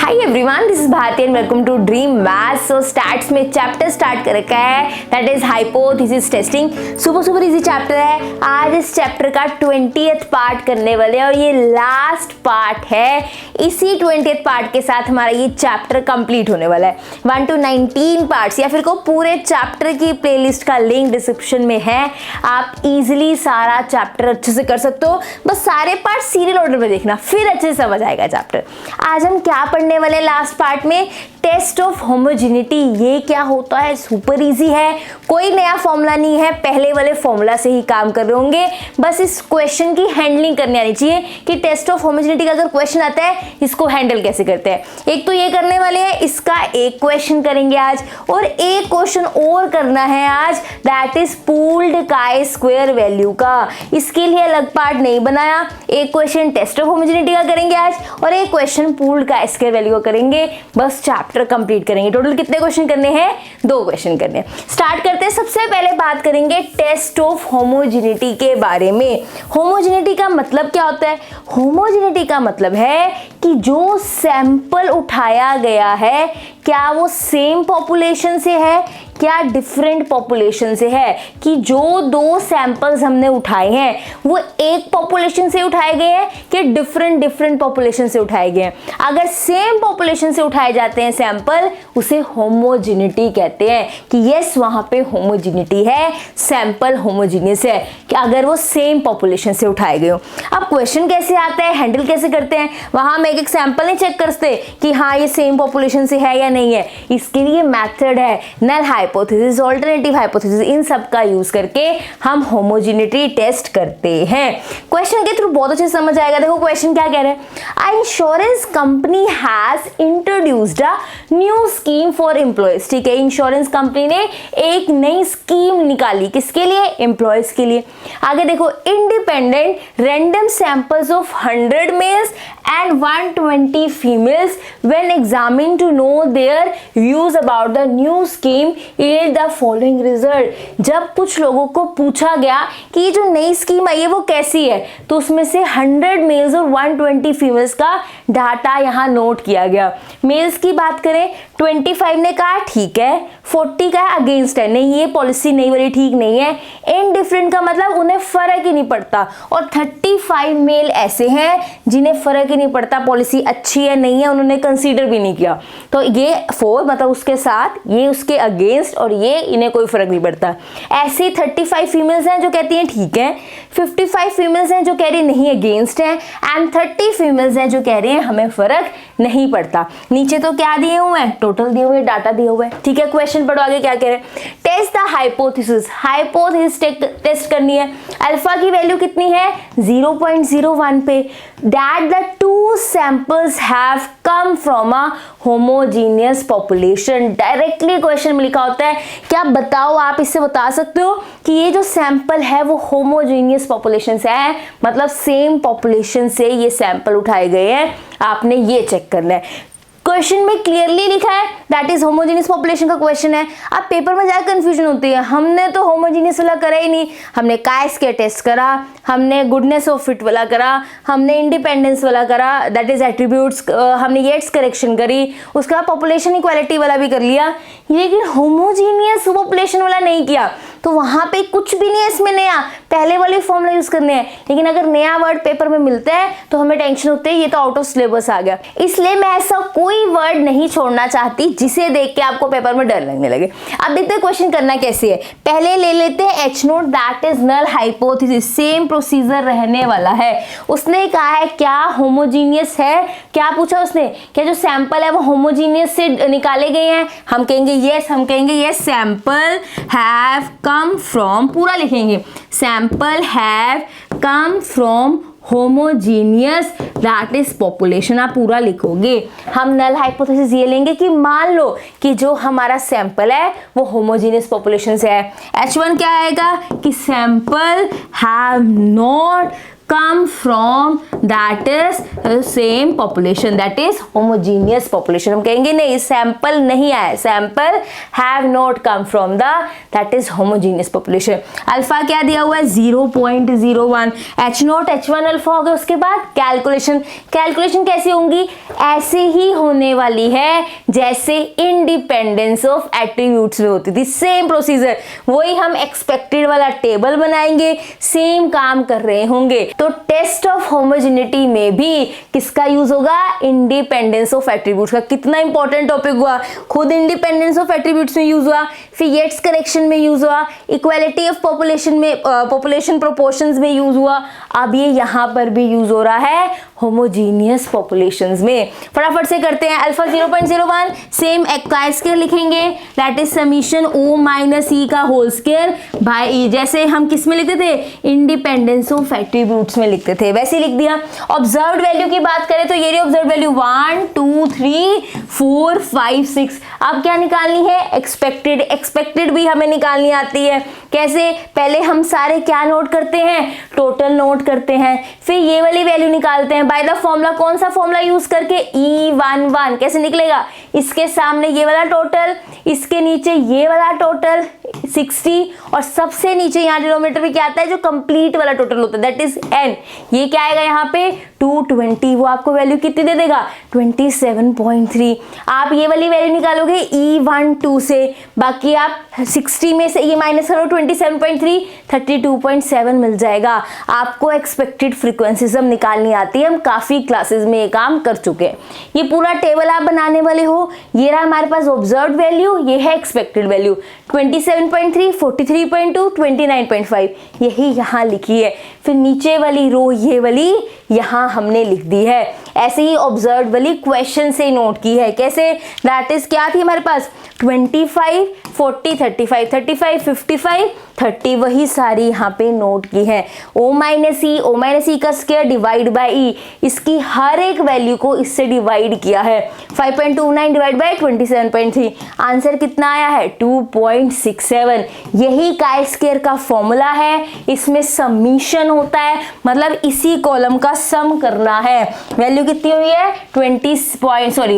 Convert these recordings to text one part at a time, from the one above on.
Hi everyone, this is Bharti and welcome to Dream Maths. So stats में chapter start कर रखा है, that is hypothesis testing. Super easy chapter है। आज इस चैप्टर का 20th पार्ट करने वाले हैं और ये लास्ट पार्ट है। इसी 20th पार्ट के साथ हमारा ये चैप्टर कंप्लीट होने वाला है। 1 to 19 पार्ट्स या फिर को पूरे चैप्टर की प्लेलिस्ट का लिंक डिस्क्रिप्शन में है। आप इजीली सारा चैप्टर अच्छे से कर सकते हो, बस सारे पार्ट सीरियल ऑर्डर में देखना, फिर अच्छे से समझ आएगा चैप्टर। आज हम क्या पढ़ने वाले लास्ट पार्ट में, टेस्ट ऑफ होमोजेनिटी। ये क्या होता है? सुपर इजी है, कोई नया फॉर्मूला नहीं है, पहले वाले फॉर्मूला से ही काम कर रहे होंगे। बस इस क्वेश्चन की हैंडलिंग करनी आनी चाहिए कि टेस्ट ऑफ होमोजेनिटी का अगर क्वेश्चन आता है इसको हैंडल कैसे करते हैं। एक तो ये करने वाले हैं, इसका एक क्वेश्चन करेंगे आज, और एक क्वेश्चन और करना है आज, that is pooled chi square value का। इसके लिए अलग पार्ट नहीं बनाया। एक क्वेश्चन टेस्ट ऑफ होमोजेनिटी का करेंगे आज और एक question pooled chi square value का करेंगे। बस चैप्टर कंप्लीट करेंगे। टोटल कितने क्वेश्चन करने हैं? 2 क्वेश्चन करने हैं। स्टार्ट करते हैं। सबसे पहले बात करेंगे टेस्ट ऑफ होमोजेनिटी के बारे में। होमोजेनिटी का मतलब क्या होता है? होमोजेनिटी का मतलब है कि जो सैंपल उठाया गया है क्या वो सेम पॉपुलेशन से है, क्या डिफरेंट पॉपुलेशन से है। कि जो 2 सैंपल्स हमने उठाए हैं वो एक पॉपुलेशन से उठाए गए हैं कि डिफरेंट पॉपुलेशन से उठाए गए हैं। अगर सेम पॉपुलेशन से उठाए जाते हैं सैंपल, उसे होमोजेनिटी कहते हैं कि यस वहां पे होमोजेनिटी है, सैंपल होमोजीनियस है कि अगर वो सेम पॉपुलेशन से उठाए गए हो। अब क्वेश्चन कैसे आता है, हैंडल कैसे करते हैं, वहां हम एक सैंपल नहीं चेक करते कि हाँ ये सेम पॉपुलेशन से है या नहीं है। इसके लिए मेथड है नल हाइपोथेसिस, ऑल्टरनेटिव हाइपोथेसिस, इन सब का यूज करके हम होमोजेनिटी टेस्ट करते हैं। क्वेश्चन के थ्रू बहुत अच्छे से समझ आएगा। देखो क्वेश्चन क्या कह रहा है, a insurance company has introduced a new scheme for employees. ठीक है, इंश्योरेंस कंपनी ने एक नई स्कीम निकाली, किसके लिए? एम्प्लॉयज के लिए। आगे देखो, independent random samples of 100 males and 120 females when examined to know their views about the new scheme yield the following result। जब कुछ लोगों को पूछा गया कि ये जो नई स्कीम आई है वो कैसी है, तो उसमें से 100 मेल्स और 120 फीमेल्स का डाटा यहाँ नोट किया गया। मेल्स की बात करें, 25 ने कहा ठीक है, 40 का अगेंस्ट है, नहीं ये पॉलिसी नई वाली ठीक नहीं है। इनडिफरेंट का मतलब उन्हें फर्क ही नहीं पड़ता, और 35 मेल ऐसे हैं जिन्हें फर्क नहीं पड़ता पॉलिसी अच्छी है नहीं है, उन्होंने कंसीडर भी नहीं किया। तो ये 4 मतलब उसके साथ, ये उसके अगेंस्ट, और ये इन्हें कोई फर्क नहीं पड़ता। ऐसे 35 फीमेल्स हैं जो कहती हैं ठीक है, 55 फीमेल्स हैं जो कह रही नहीं अगेंस्ट है, एंड 30 फीमेल्स हैं जो कह रही हैं हमें फर्क नहीं पड़ता। नीचे तो क्या दिए हुए हैं? टोटल दिए हुए, डाटा दिए हुए हैं। ठीक है, क्वेश्चन पढ़ो आगे क्या कह रहे हैं। Test the hypothesis. Hypothesis test करनी है। अल्फा की वैल्यू कितनी है? 0.01 पे। That the 2 samples have come from a homogeneous population. Directly question में लिखा होता है। क्या बताओ, आप इससे बता सकते हो कि ये जो सैंपल है वो होमोजीनियस पॉपुलेशन से है, मतलब सेम पॉपुलेशन से ये सैंपल उठाए गए हैं। आपने ये चेक करना है। क्वेश्चन में क्लियरली लिखा है दैट इज होमोजेनियस पॉपुलेशन का क्वेश्चन है। अब पेपर में ज्यादा कंफ्यूजन होती है, हमने तो होमोजेनियस वाला करा ही नहीं, हमने काई स्क्वायर टेस्ट करा, हमने गुडनेस ऑफ फिट वाला करा, हमने इंडिपेंडेंस वाला करा, दैट इज एट्रीब्यूट्स, हमने येट्स करेक्शन करी, उसके बाद पॉपुलेशन इक्वालिटी वाला भी कर लिया, लेकिन होमोजेनियस पॉपुलेशन वाला नहीं किया। तो वहां पे कुछ भी नहीं है इसमें नया, पहले वाले फॉर्मूला यूज करने हैं। लेकिन अगर नया वर्ड पेपर में मिलता है तो हमें टेंशन होती है ये तो आउट ऑफ सिलेबस आ गया। इसलिए मैं ऐसा कोई वर्ड नहीं छोड़ना चाहती जिसे देख के आपको पेपर में डर लगने लगे। अब देखते हैं क्वेश्चन करना कैसे है। पहले ले लेते हैं H nought, that is null hypothesis. Same procedure रहने वाला है। उसने कहा है क्या होमोजीनियस है, क्या पूछा उसने, क्या जो सैंपल है वो होमोजीनियस से निकाले गए हैं? हम कहेंगे यस, हम कहेंगे yes sample have come from, पूरा लिखेंगे, sample have come from homogeneous that is population. आप पूरा लिखोगे। हम नल हाइपोथेसिस ये लेंगे कि मान लो कि जो हमारा सैंपल है वो होमोजीनियस पॉपुलेशन से है। H1 क्या आएगा कि sample have not come from that is same population, that is homogeneous population. हम कहेंगे नहीं, सैंपल नहीं आया, sample have not come from the that is homogeneous population. Alpha क्या दिया हुआ है 0.01, H0 H1 अल्फा हो गया. उसके बाद कैलकुलेशन कैसी होंगी, ऐसे ही होने वाली है जैसे इंडिपेंडेंस ऑफ एट्रीब्यूट्स में होती थी. सेम प्रोसीजर, वही हम एक्सपेक्टेड वाला टेबल बनाएंगे, सेम काम कर रहे होंगे. तो टेस्ट ऑफ होमोजेनिटी में भी किसका यूज होगा, इंडिपेंडेंस ऑफ एट्रीब्यूट्स का. कितना इंपॉर्टेंट टॉपिक हुआ, खुद इंडिपेंडेंस ऑफ एट्रीब्यूट्स में यूज हुआ, फिर येट्स करेक्शन में यूज हुआ, इक्वालिटी ऑफ पॉपुलेशन में पॉपुलेशन प्रोपोर्शंस में यूज हुआ, अब ये यहां पर भी यूज हो रहा है होमोजीनियस पॉपुलेशंस में. फटाफट से करते हैं. अल्फा 0.01 सेम का स्क्वायर लिखेंगे, that is summation O minus E का होल स्क्वायर बाय ई. जैसे हम किस में लिखते थे, इंडिपेंडेंस ऑफ एट्रीब्यूट्स में लिखते थे, वैसे लिख दिया. ऑब्जर्व्ड वैल्यू की बात करें तो ये ऑब्जर्व्ड वैल्यू 1 2 3 4 5 6. अब क्या निकालनी है, एक्सपेक्टेड भी हमें निकालनी आती है. कैसे, पहले हम सारे क्या नोट करते हैं, टोटल नोट करते हैं, फिर ये वाली वैल्यू निकालते हैं बाय द फॉर्मूला. कौन सा फॉर्मूला यूज करके, E11. कैसे निकलेगा, इसके सामने ये वाला टोटल, इसके नीचे ये वाला टोटल 60 और सबसे नीचे यहाँ डिनोमिनेटर में क्या आता है, जो कंप्लीट वाला टोटल होता है, दैट इज n. ये क्या आएगा यहाँ पे 220. वो आपको वैल्यू कितनी दे देगा, 27.3. आप ये वाली वैल्यू निकालोगे E12 से, बाकी आप 60 में से ये माइनस करो 27.3, 32.7 मिल जाएगा. आपको एक्सपेक्टेड फ्रीक्वेंसी सब निकालनी आती है, हम काफी क्लासेस में ये काम कर चुके हैं. ये पूरा टेबल आप बनाने वाले हो. ये रहा हमारे पास ऑब्जर्व्ड वैल्यू, ये है एक्सपेक्टेड वैल्यू 27.3, 43.2, 29.5, यही यहाँ लिखी है. फिर नीचे वाली रो ये वाली यहाँ हमने लिख दी है. ऐसे ही ऑब्जर्व्ड वाली क्वेश्चन से नोट की है. कैसे, दैट इज क्या थी हमारे पास 25, 40, 35, 35, 55, 30, वही सारी यहाँ पे नोट की है. O माइनस ई का स्क्वायर डिवाइड बाई ई, इसकी हर एक वैल्यू को इससे डिवाइड किया है. 5.29 डिवाइड बाई 27.3, आंसर कितना आया है 2.67. यही का स्क्वायर का फॉर्मूला है. इसमें समीशन होता है, मतलब इसी कॉलम का सम करना है. वैल्यू कितनी हुई है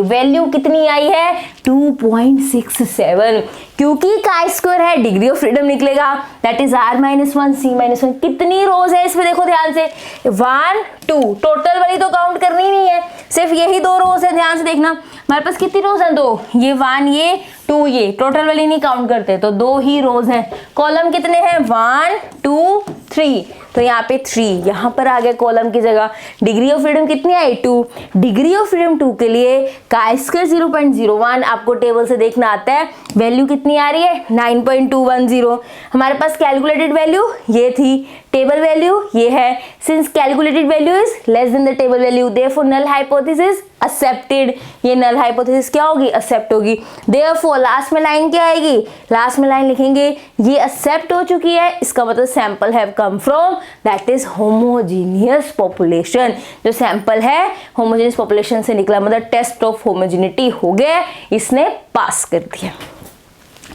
वैल्यू कितनी आई है 2.67. क्योंकि का स्क्वायर है, डिग्री ऑफ फ्रीडम निकलेगा, दैट इज r-1 c-1. कितनी रोज है इसमें, देखो ध्यान से 1 2, टोटल वाली तो काउंट करनी नहीं है, सिर्फ यही 2 रोज है. ध्यान से देखना हमारे पास कितनी रोज है, 2. ये 1 ये 2 ये, टोटल वाली नहीं काउंट करते, तो 2 ही रोज हैं. कॉलम कितने हैं 1 2 3, तो यहाँ पे 3 यहाँ पर आ गए कॉलम की जगह. डिग्री ऑफ फ्रीडम कितनी आई 2. डिग्री ऑफ फ्रीडम 2 के लिए का स्क्वायर 0.01 आपको टेबल से देखना आता है. वैल्यू कितनी आ रही है 9.210. हमारे पास कैलकुलेटेड वैल्यू ये थी, टेबल वैल्यू ये है. Since calculated value is less than the table value, therefore null hypothesis accepted. ये नल हाइपोथेसिस क्या होगी, एक्सेप्ट होगी. देयरफॉर लास्ट में लाइन क्या आएगी, लास्ट में लाइन लिखेंगे ये एक्सेप्ट हो चुकी है, इसका मतलब sample have come from that is homogeneous population. जो सैंपल है होमोजीनियस पॉपुलेशन से निकला, मतलब टेस्ट ऑफ होमोजेनिटी हो गया, इसने पास कर दिया.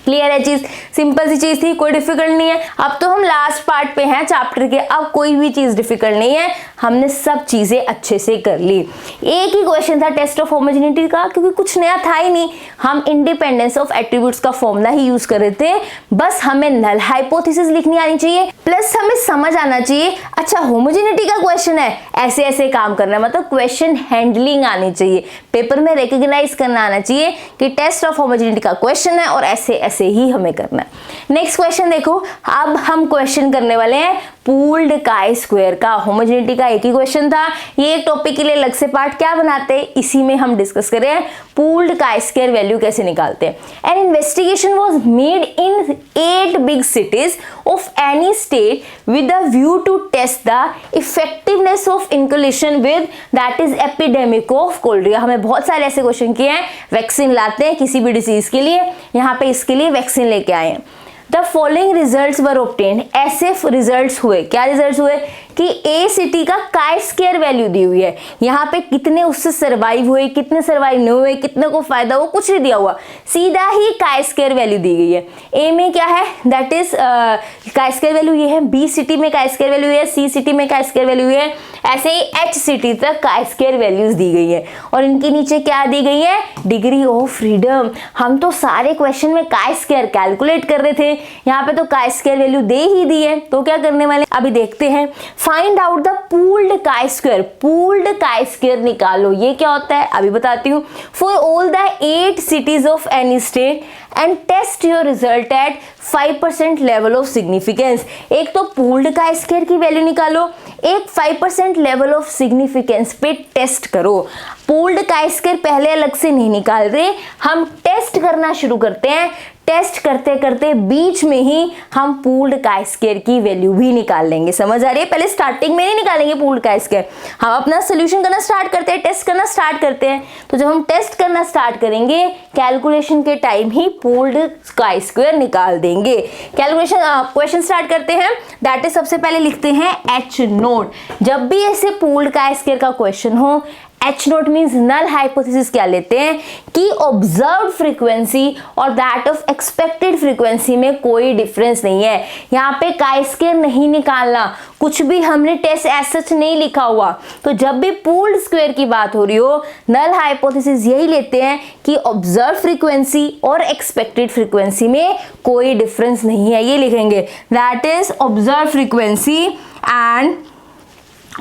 क्लियर है चीज, सिंपल सी चीज थी, कोई डिफिकल्ट नहीं है. अब तो हम लास्ट पार्ट पे हैं चैप्टर के, अब कोई भी चीज डिफिकल्ट नहीं है, हमने सब चीजें अच्छे से कर ली. एक ही क्वेश्चन था टेस्ट ऑफ होमोजेनिटी का, क्योंकि कुछ नया था ही नहीं. हम इंडिपेंडेंस ऑफ एट्रीब्यूट्स का फॉर्मूला ही यूज कर रहे थे. बस हमें नल हाइपोथेसिस लिखनी आनी चाहिए, प्लस हमें समझ आना चाहिए अच्छा होमोजेनिटी का क्वेश्चन है, ऐसे ऐसे काम करना है, मतलब क्वेश्चन हैंडलिंग आनी चाहिए, पेपर में रिकॉग्नाइज करना आना चाहिए कि टेस्ट ऑफ होमोजेनिटी का क्वेश्चन है और ऐसे ऐसे ही हमें करना है. नेक्स्ट क्वेश्चन देखो, अब हम क्वेश्चन करने वाले हैं पूल्ड का स्क्वायर का. होमोजेनिटी का एक ही क्वेश्चन था, ये एक टॉपिक के लिए अलग से पार्ट क्या बनाते हैं, इसी में हम डिस्कस कर रहे हैं पूल्ड का स्क्वायर वैल्यू कैसे निकालते हैं. An investigation was made in 8 big cities of any state with a view to test the effectiveness of inoculation with that is epidemic of cholera. हमें बहुत सारे ऐसे क्वेश्चन किए हैं, वैक्सीन लाते हैं किसी भी डिसीज के लिए, यहाँ पे इसके लिए वैक्सीन लेके आए हैं. The following results were obtained, ऐसे रिजल्ट्स हुए, क्या रिजल्ट्स हुए, कि ए सिटी का काय स्क्वायर वैल्यू दी हुई है, यहाँ पे कितने उससे सर्वाइव हुए, कितने सर्वाइव नहीं हुए, कितने को फायदा हुआ, कुछ नहीं दिया हुआ, सीधा ही काय स्क्वायर वैल्यू दी गई है। ए में क्या है, that is chi square value ये है, बी सिटी में काय स्क्वायर वैल्यू है, सी सिटी में काय स्क्वायर वैल्यू है, ऐसे ही एच सिटी तक काय स्क्वायर वैल्यूज दी गई है। और इनके नीचे क्या दी गई है, डिग्री ऑफ फ्रीडम। हम तो सारे क्वेश्चन में काय स्क्वायर कैलकुलेट कर रहे थे, यहाँ पे तो काय स्क्वायर वैल्यू दे ही दी है, तो क्या करने वाले अभी देखते हैं। Find out the pooled chi square, pooled chi square निकालो, ये क्या होता है अभी बताती हूँ। For all the 8 cities of any state and test your result at 5% level of significance. एक तो पूल्ड काय स्क्वायर की वैल्यू निकालो, एक 5% लेवल ऑफ सिग्निफिकेंस पे टेस्ट करो। पूल्ड काय स्क्वायर पहले अलग से नहीं निकाल रहे, हम टेस्ट करना शुरू करते हैं। टेस्ट करते करते बीच में ही हम पूल्ड काय स्क्वायर की वैल्यू भी निकाल लेंगे। समझ आ रही है, पहले स्टार्टिंग में नहीं निकालेंगे पूल्ड काय स्क्वायर, हम अपना सोल्यूशन करना स्टार्ट करते हैं, टेस्ट करना स्टार्ट करते हैं। तो जब हम टेस्ट करना स्टार्ट करेंगे कैलकुलेशन के टाइम ही पूल्ड काय स्क्वायर निकाल देंगे। कैलकुलेशन क्वेश्चन स्टार्ट करते हैं, दैट इज सबसे पहले लिखते हैं एच नोट। जब भी ऐसे पूल्ड काय स्क्वायर का क्वेश्चन हो, H nought means null hypothesis क्या लेते हैं कि ऑब्जर्व्ड फ्रीक्वेंसी और दैट ऑफ एक्सपेक्टेड फ्रीक्वेंसी में कोई डिफरेंस नहीं है। यहाँ पे काय स्क्वायर नहीं निकालना, कुछ भी हमने टेस्ट एज सच नहीं लिखा हुआ। तो जब भी पूल्ड स्क्वायर की बात हो रही हो, नल हाइपोथेसिस यही लेते हैं कि ऑब्जर्व फ्रीक्वेंसी और एक्सपेक्टेड फ्रीक्वेंसी में कोई डिफरेंस नहीं है, ये लिखेंगे। That is observe frequency and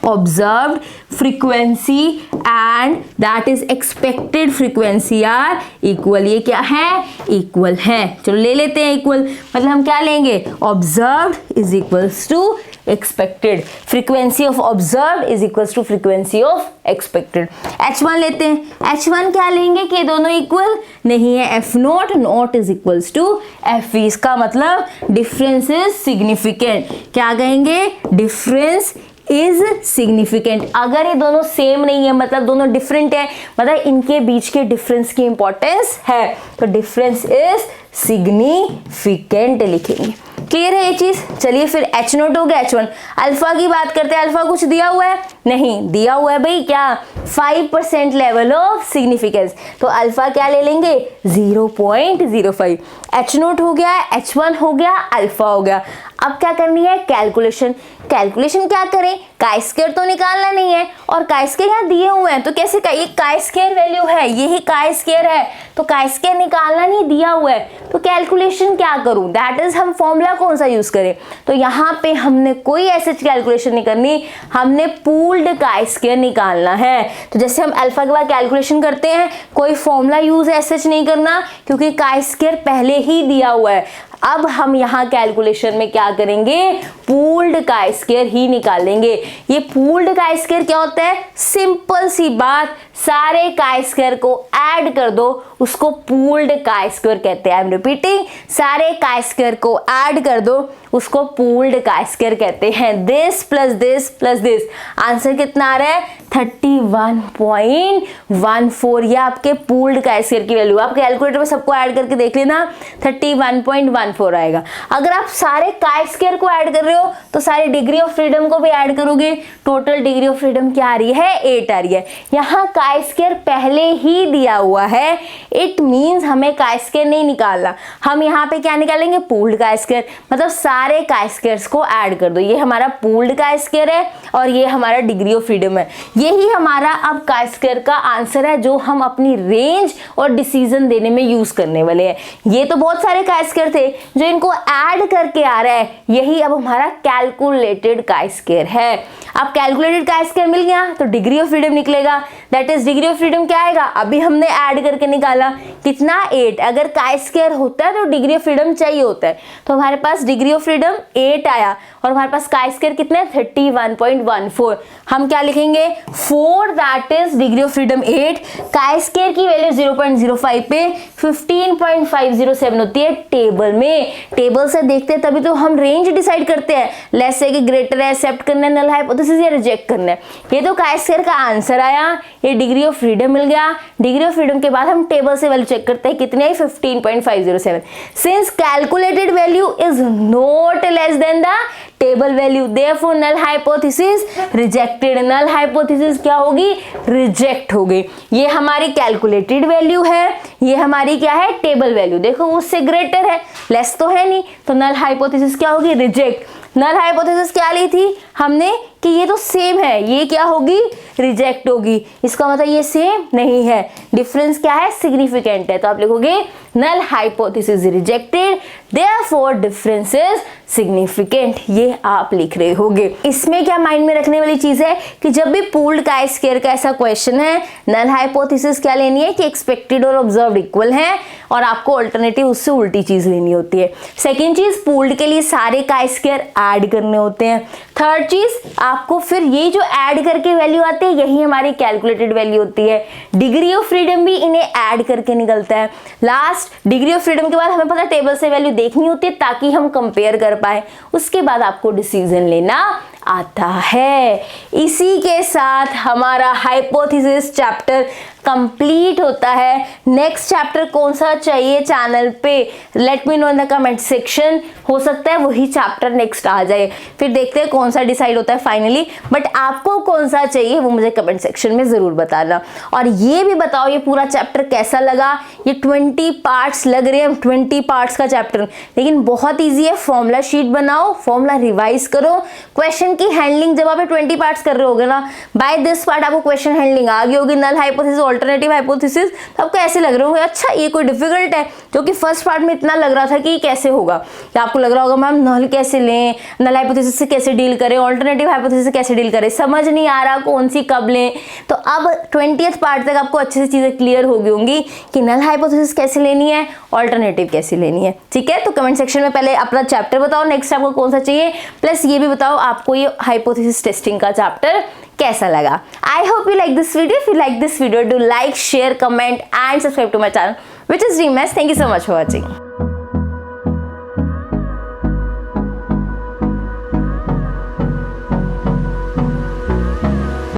observed frequency and that is expected frequency are equal। ये क्या है, equal है। चलो ले लेते हैं equal, मतलब हम क्या लेंगे, observed is equals to expected, frequency of observed is equals to frequency of expected। H1 लेते हैं, H1 क्या लेंगे कि दोनों इक्वल नहीं है, F nought nought is equals to F। इसका मतलब डिफरेंस इज सिग्निफिकेंट। क्या कहेंगे, डिफरेंस इज सिग्निफिकेंट। अगर ये दोनों सेम नहीं है मतलब दोनों डिफरेंट है, मतलब इनके बीच के डिफरेंस की इंपॉर्टेंस है, तो डिफरेंस इज सिग्निफिकेंट लिखेंगे। क्लियर है ये चीज। चलिए फिर एच नोट हो गया, H1। अल्फा की बात करते हैं, अल्फा कुछ दिया हुआ है, नहीं दिया हुआ है भाई, क्या 5% लेवल ऑफ सिग्निफिकेंस, तो अल्फा क्या ले लेंगे 0.05। एच नोट हो गया, H1 हो गया, अल्फा हो गया। अब क्या करनी है, कैलकुलेशन। कैलकुलेशन क्या करें, काय स्क्वायर तो निकालना नहीं है, और काय स्क्वायर यहाँ दिए हुए हैं, तो कैसे ये काय स्क्वायर वैल्यू है, यही काय स्क्वायर है, तो काय स्क्वायर निकालना नहीं दिया हुआ है, तो कैलकुलेशन क्या करूं, दैट इज हम फॉर्मूला कौन सा यूज करें। तो यहाँ पे हमने कोई ऐसे कैलकुलेशन नहीं करनी, हमने पूल्ड काय स्क्वायर निकालना है। तो जैसे हम अल्फा के बाद कैलकुलेशन करते हैं, कोई फॉर्मूला यूज ऐसे नहीं करना, क्योंकि काय स्क्वायर पहले ही दिया हुआ है। अब हम यहाँ कैलकुलेशन में क्या करेंगे, पूल्ड काय स्क्वायर ही निकालेंगे। ये पूल्ड काय स्क्वायर क्या होता है, सिंपल सी बात, सारे काय स्क्वायर को ऐड कर दो, उसको पूल्ड काय स्क्वायर कहते हैं। आई एम रिपीटिंग, सारे काय स्क्वायर को ऐड कर दो, उसको पूल्ड काय स्क्वायर कहते हैं। This plus this plus this, answer कितना आ रहा है 31.14। ये आपके पूल्ड काय स्क्वायर की वैल्यू, आप कैलकुलेटर में सबको ऐड करके देख लेना, 31.14 आएगा। अगर आप सारे काय स्क्वायर को ऐड कर रहे हो तो सारे डिग्री ऑफ फ्रीडम को भी ऐड करोगे, टोटल डिग्री ऑफ फ्रीडम क्या आ रही है, 8 आ रही है। यहाँ काय स्क्वायर पहले ही दिया हुआ है, इट मीन्स हमें काय स्क्वायर नहीं निकालना, हम यहाँ पे क्या निकालेंगे, पूल्ड काय स्क्वायर, मतलब सारे काय स्क्वायर्स को ऐड कर दो। ये हमारा पूल्ड काय स्क्वायर है और ये हमारा डिग्री ऑफ फ्रीडम है। यही हमारा अब काय स्क्वायर का आंसर है, जो हम अपनी रेंज और डिसीजन देने में यूज करने वाले हैं। ये तो बहुत सारे काय स्क्वायर थे जो इनको ऐड करके आ रहा है, यही अब हमारा कैलकुलेटेड काय स्क्वायर है। अब कैलकुलेटेड काय स्क्वायर मिल गया तो डिग्री ऑफ फ्रीडम निकलेगा, that is degree of freedom क्या आएगा, अभी हमने ऐड करके निकाला कितना 8। अगर काय स्क्वायर होता है तो डिग्री ऑफ फ्रीडम चाहिए होता है, तो हमारे पास डिग्री ऑफ फ्रीडम 8 आया और हमारे पास काय स्क्वायर कितना है 31.14। हम क्या लिखेंगे 4, that is degree of freedom 8, chi square की वैल्यू 0.05 पे 15.507 होती है टेबल में। टेबल से देखते हैं तभी तो हम रेंज डिसाइड करते हैं, लेस है कि ग्रेटर है, एक्सेप्ट करना है, नल हाइपोथेसिस या रिजेक्ट करना है। ये तो काय स्क्वायर का आंसर आया, ये डिग्री ऑफ फ्रीडम मिल गया। डिग्री ऑफ फ्रीडम के बाद हम टेबल से वैल्यू चेक करते हैं कितने आई 15.507। Since calculated value is not less than the table value, therefore null hypothesis rejected. Null hypothesis क्या होगी? रिजेक्ट हो गई। ये हमारी कैलकुलेटेड वैल्यू है, ये हमारी क्या है? Table value. देखो उससे ग्रेटर है, लेस तो है नहीं, तो नल हाइपोथेसिस क्या होगी? रिजेक्ट। नल हाइपोथेसिस क्या ली थी हमने कि ये तो सेम है, ये क्या होगी? रिजेक्ट होगी। इसका मतलब ये सेम नहीं है, डिफरेंस क्या है? सिग्निफिकेंट है। तो आप लिखोगे null hypothesis rejected, therefore difference is significant. ये आप लिख रहे होगे। इसमें क्या माइंड में रखने वाली चीज है कि जब भी पूल्ड का स्क्वायर का ऐसा क्वेश्चन है, नल हाइपोथेसिस क्या लेनी है कि एक्सपेक्टेड और ऑब्जर्व्ड इक्वल है, और आपको अल्टरनेटिव उससे उल्टी चीज लेनी होती है। सेकेंड चीज, पूल्ड के लिए सारे का स्क्वायर ऐड करने होते हैं। थर्ड चीज, आपको फिर ये जो ऐड करके वैल्यू आती है यही हमारी कैलकुलेटेड वैल्यू होती है। डिग्री ऑफ फ्रीडम भी इन्हें ऐड करके निकलता है। लास्ट, डिग्री ऑफ फ्रीडम के बाद हमें पता टेबल से वैल्यू देखनी होती है ताकि हम कंपेयर कर पाए, उसके बाद आपको डिसीजन लेना आता है। इसी के साथ हमारा हाइपोथेसिस चैप्टर कंप्लीट होता है। नेक्स्ट चैप्टर कौन सा चाहिए चैनल पे, let me know in the comment section. हो सकता है वही चैप्टर नेक्स्ट आ जाए, फिर देखते हैं कौन सा डिसाइड होता है फाइनली। बट आपको कौन सा चाहिए वो मुझे कमेंट सेक्शन में जरूर बताना। और ये भी बताओ ये पूरा चैप्टर कैसा लगा। ये 20 पार्ट्स लग रहे हैं, 20 पार्ट्स का चैप्टर, लेकिन बहुत ईजी है। फॉर्मूला शीट बनाओ, फॉर्मूला रिवाइज करो, क्वेश्चन की हैंडलिंग जब आप 20 पार्ट्स कर रहे होगे ना, बाय दिस पार्ट आपको क्वेश्चन हैंडलिंग आ गई होगी। नल हाइपोथेसिस, अल्टरनेटिव हाइपोथेसिस, तो आपको ऐसे लग रहे होंगे अच्छा ये कोई डिफिकल्ट है, जो कि फर्स्ट पार्ट में इतना लग रहा था कि कैसे होगा। या आपको लग रहा होगा मैम नल कैसे लें, नल हाइपोथेसिस से कैसे डील करें, अल्टरनेटिव हाइपोथेसिस से कैसे डील करें, समझ नहीं आ रहा कौन सी कब लें। तो अब 20th पार्ट तक आपको अच्छे से चीजें क्लियर हो गई होंगी कि नल हाइपोथेसिस कैसे लेनी है, अल्टरनेटिव कैसे लेनी है। ठीक है, तो कमेंट सेक्शन में पहले अपना चैप्टर बताओ नेक्स्ट आपको कौन सा चाहिए, प्लस ये भी बताओ आपको ये हाइपोथेसिस टेस्टिंग का चैप्टर कैसा लगा। I hope you like this video. If you like this video, do like, share, comment and subscribe to my channel which is Dream Maths. Thank you so much for watching.